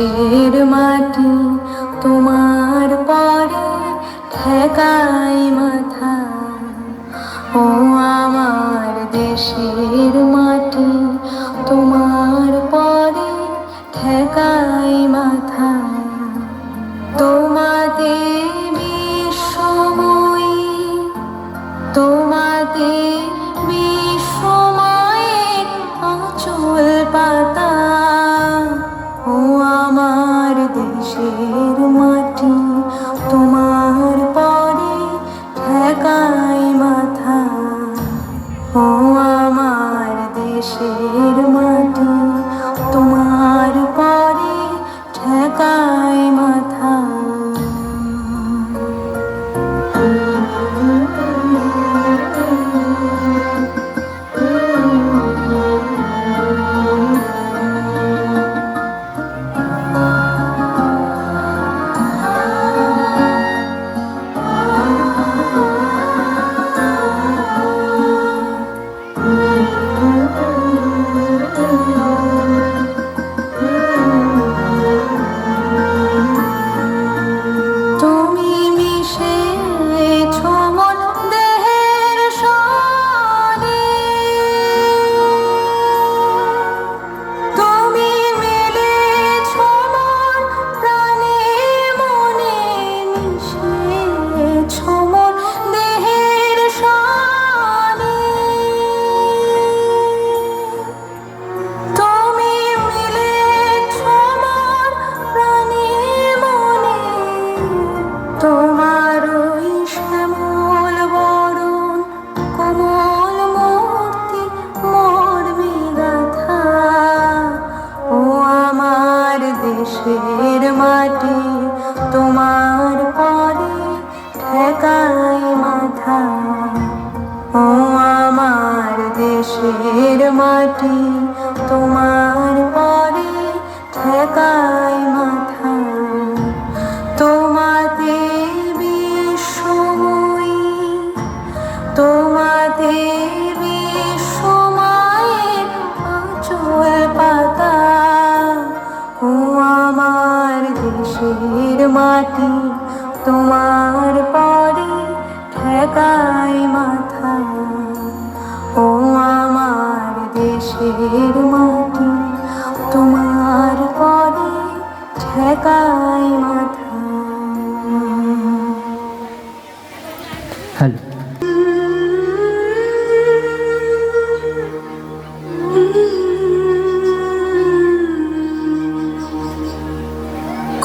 দেশের মাটি তোমার পরে ঠেকাই মাথা। ও আমার দেশের মাটি তোমার পরে ঠেকাই মাথা। তোমাতে বিশ্বময়ী, তোমাতে বিশ্বময়ের আঁচল পাতা। ও আমার দেশের মাটি তোমার পরে ঠেকাই মাথা। ও আমার দেশের মাটি তোমার পরে ঠেকাই মাথা। দেশের মাটি তোমার পরে ঠেকাই মাথা। ও আমার দেশের মাটি তোমার পরে ঠেকাই মাথা। তোমাতে বিশ্বময়ী, তোমাতে বিশ্বময়ের আঁচল পাতা। ও আমার দেশের মাটি তোমার পরে ঠেকাই মাথা। ও আমার দেশের মাটি তোমার পরে ঠেকাই মাথা। হ্যালো,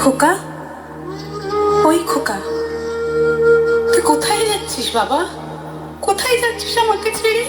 খোকা, ওই খোকা, তুই কোথায় যাচ্ছিস বাবা? কোথায় যাচ্ছিস আমাকে ছেড়ে?